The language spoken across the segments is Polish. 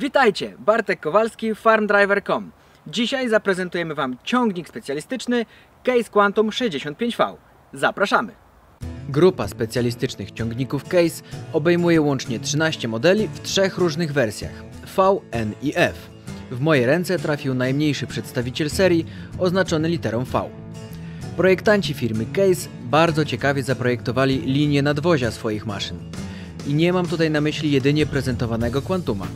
Witajcie, Bartek Kowalski, FarmDriver.com. Dzisiaj zaprezentujemy Wam ciągnik specjalistyczny Case Quantum 65V. Zapraszamy! Grupa specjalistycznych ciągników Case obejmuje łącznie 13 modeli w 3 różnych wersjach V, N i F. W moje ręce trafił najmniejszy przedstawiciel serii oznaczony literą V. Projektanci firmy Case bardzo ciekawie zaprojektowali linię nadwozia swoich maszyn. I nie mam tutaj na myśli jedynie prezentowanego Quantuma.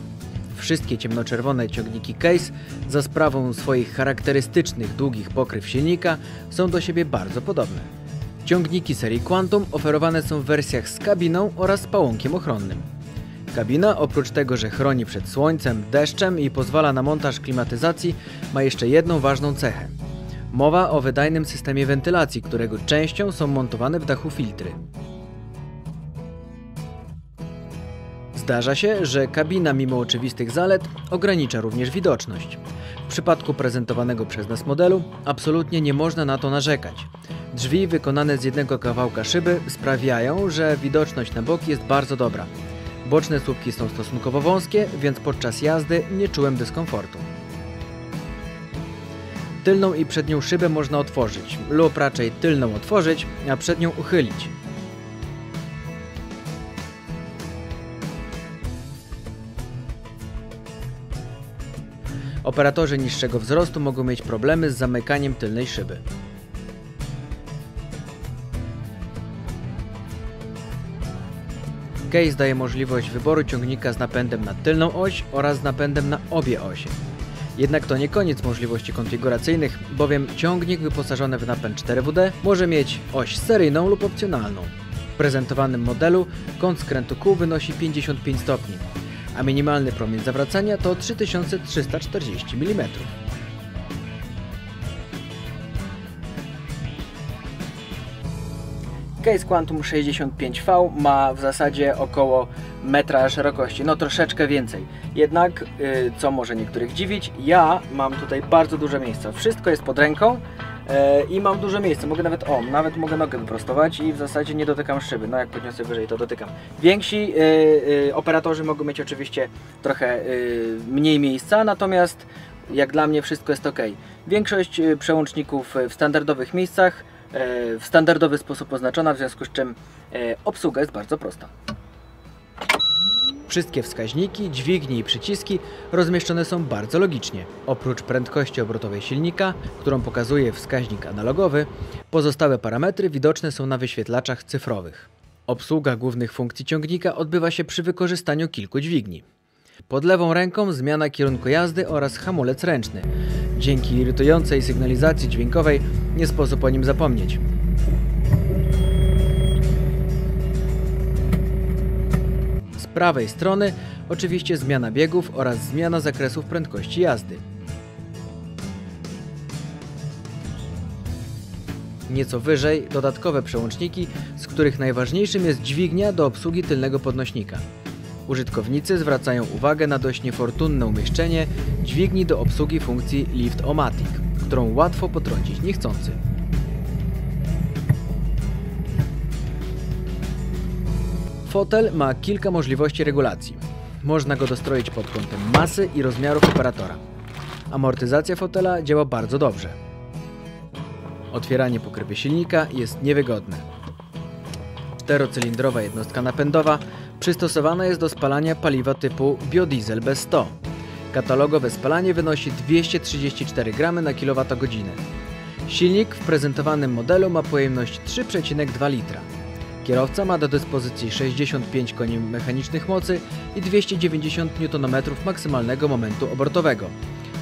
Wszystkie ciemnoczerwone ciągniki Case za sprawą swoich charakterystycznych długich pokryw silnika są do siebie bardzo podobne. Ciągniki serii Quantum oferowane są w wersjach z kabiną oraz z pałąkiem ochronnym. Kabina, oprócz tego, że chroni przed słońcem, deszczem i pozwala na montaż klimatyzacji, ma jeszcze jedną ważną cechę. Mowa o wydajnym systemie wentylacji, którego częścią są montowane w dachu filtry. Zdarza się, że kabina mimo oczywistych zalet ogranicza również widoczność. W przypadku prezentowanego przez nas modelu absolutnie nie można na to narzekać. Drzwi wykonane z jednego kawałka szyby sprawiają, że widoczność na boki jest bardzo dobra. Boczne słupki są stosunkowo wąskie, więc podczas jazdy nie czułem dyskomfortu. Tylną i przednią szybę można otworzyć, lub raczej tylną otworzyć, a przednią uchylić. Operatorzy niższego wzrostu mogą mieć problemy z zamykaniem tylnej szyby. Case daje możliwość wyboru ciągnika z napędem na tylną oś oraz z napędem na obie osie. Jednak to nie koniec możliwości konfiguracyjnych, bowiem ciągnik wyposażony w napęd 4WD może mieć oś seryjną lub opcjonalną. W prezentowanym modelu kąt skrętu kół wynosi 55 stopni, a minimalny promień zawracania to 3340 mm. Case Quantum 65V ma w zasadzie około metra szerokości, no troszeczkę więcej. Jednak, co może niektórych dziwić, ja mam tutaj bardzo duże miejsce. Wszystko jest pod ręką i mam duże miejsce. Mogę nawet mogę nogę wyprostować i w zasadzie nie dotykam szyby. No jak podniosę wyżej, to dotykam. Więksi operatorzy mogą mieć oczywiście trochę mniej miejsca, natomiast jak dla mnie wszystko jest ok. Większość przełączników w standardowych miejscach w standardowy sposób oznaczona, w związku z czym obsługa jest bardzo prosta. Wszystkie wskaźniki, dźwignie i przyciski rozmieszczone są bardzo logicznie. Oprócz prędkości obrotowej silnika, którą pokazuje wskaźnik analogowy, pozostałe parametry widoczne są na wyświetlaczach cyfrowych. Obsługa głównych funkcji ciągnika odbywa się przy wykorzystaniu kilku dźwigni. Pod lewą ręką zmiana kierunku jazdy oraz hamulec ręczny. Dzięki irytującej sygnalizacji dźwiękowej nie sposób o nim zapomnieć. Z prawej strony oczywiście zmiana biegów oraz zmiana zakresów prędkości jazdy. Nieco wyżej dodatkowe przełączniki, z których najważniejszym jest dźwignia do obsługi tylnego podnośnika. Użytkownicy zwracają uwagę na dość niefortunne umieszczenie dźwigni do obsługi funkcji Lift-O-Matic, którą łatwo potrącić niechcący. Fotel ma kilka możliwości regulacji. Można go dostroić pod kątem masy i rozmiarów operatora. Amortyzacja fotela działa bardzo dobrze. Otwieranie pokrywy silnika jest niewygodne. Czterocylindrowa jednostka napędowa przystosowana jest do spalania paliwa typu biodiesel B100. Katalogowe spalanie wynosi 234 g na kWh. Silnik w prezentowanym modelu ma pojemność 3,2 litra. Kierowca ma do dyspozycji 65 koni mechanicznych mocy i 290 Nm maksymalnego momentu obrotowego,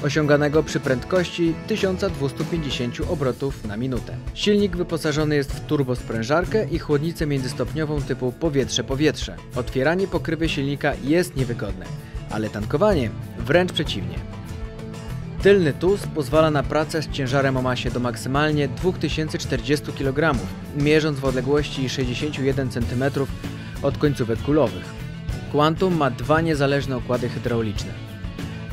osiąganego przy prędkości 1250 obrotów na minutę. Silnik wyposażony jest w turbosprężarkę i chłodnicę międzystopniową typu powietrze-powietrze. Otwieranie pokrywy silnika jest niewygodne, ale tankowanie wręcz przeciwnie. Tylny tus pozwala na pracę z ciężarem o masie do maksymalnie 2040 kg, mierząc w odległości 61 cm od końcówek kulowych. Quantum ma 2 niezależne układy hydrauliczne.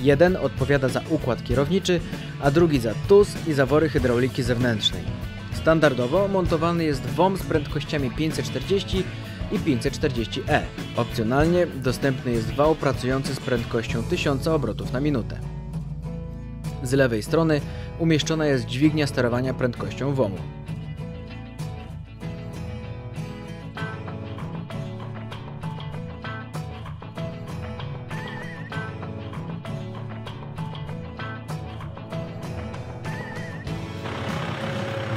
Jeden odpowiada za układ kierowniczy, a drugi za tus i zawory hydrauliki zewnętrznej. Standardowo montowany jest WOM z prędkościami 540 i 540e. Opcjonalnie dostępny jest wał pracujący z prędkością 1000 obrotów na minutę. Z lewej strony umieszczona jest dźwignia sterowania prędkością WOMU.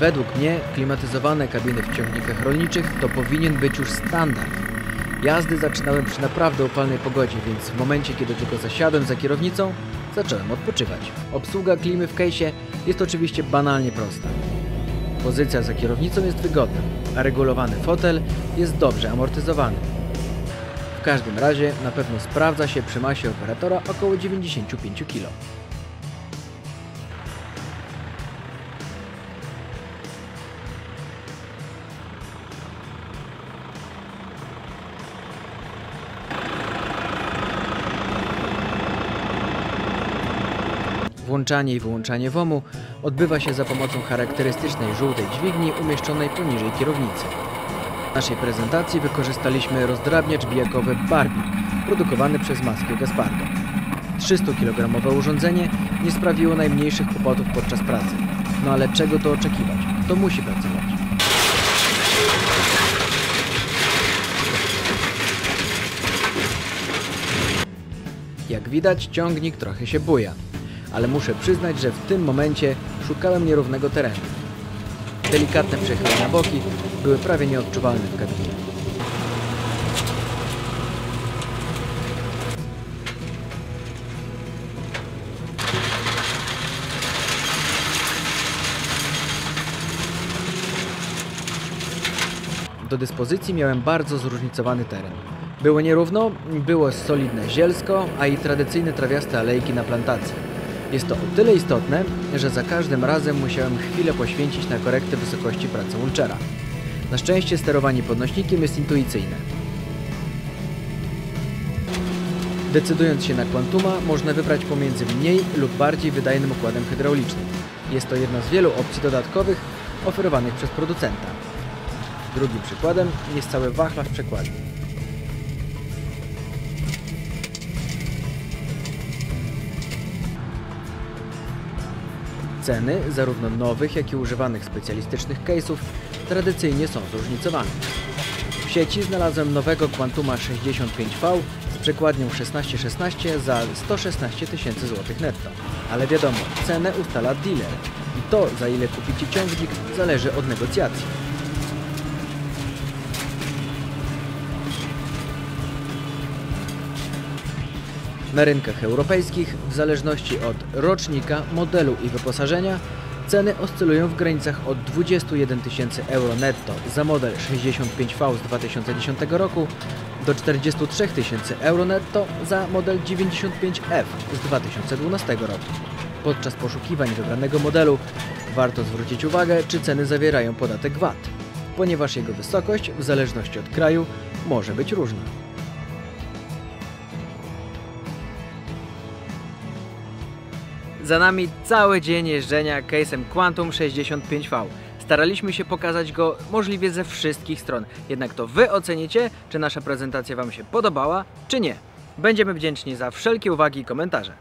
Według mnie klimatyzowane kabiny w ciągnikach rolniczych to powinien być już standard. Jazdy zaczynałem przy naprawdę upalnej pogodzie, więc w momencie, kiedy tylko zasiadłem za kierownicą, zacząłem odpoczywać. Obsługa klimy w case'ie jest oczywiście banalnie prosta. Pozycja za kierownicą jest wygodna, a regulowany fotel jest dobrze amortyzowany. W każdym razie na pewno sprawdza się przy masie operatora około 95 kg. Włączanie i wyłączanie WOMU odbywa się za pomocą charakterystycznej żółtej dźwigni umieszczonej poniżej kierownicy. W naszej prezentacji wykorzystaliśmy rozdrabniacz bijakowy Barbie, produkowany przez maskę Gaspardo. 300 kg urządzenie nie sprawiło najmniejszych kłopotów podczas pracy. No ale czego to oczekiwać? To musi pracować. Jak widać, ciągnik trochę się buja. Ale muszę przyznać, że w tym momencie szukałem nierównego terenu. Delikatne przechyły na boki były prawie nieodczuwalne w kabinie. Do dyspozycji miałem bardzo zróżnicowany teren. Było nierówno, było solidne zielsko, a i tradycyjne trawiaste alejki na plantacji. Jest to o tyle istotne, że za każdym razem musiałem chwilę poświęcić na korektę wysokości pracy launchera. Na szczęście sterowanie podnośnikiem jest intuicyjne. Decydując się na Quantuma, można wybrać pomiędzy mniej lub bardziej wydajnym układem hydraulicznym. Jest to jedna z wielu opcji dodatkowych oferowanych przez producenta. Drugim przykładem jest cały wachlarz przekładni. Ceny zarówno nowych, jak i używanych specjalistycznych case'ów tradycyjnie są zróżnicowane. W sieci znalazłem nowego Quantuma 65V z przekładnią 1616 za 116 000 złotych netto. Ale wiadomo, cenę ustala dealer i to, za ile kupicie ciągnik, zależy od negocjacji. Na rynkach europejskich, w zależności od rocznika, modelu i wyposażenia, ceny oscylują w granicach od 21 000 euro netto za model 65V z 2010 roku do 43 000 euro netto za model 95F z 2012 roku. Podczas poszukiwań wybranego modelu warto zwrócić uwagę, czy ceny zawierają podatek VAT, ponieważ jego wysokość, w zależności od kraju, może być różna. Za nami cały dzień jeżdżenia case'em Quantum 65V. Staraliśmy się pokazać go możliwie ze wszystkich stron. Jednak to Wy ocenicie, czy nasza prezentacja Wam się podobała, czy nie. Będziemy wdzięczni za wszelkie uwagi i komentarze.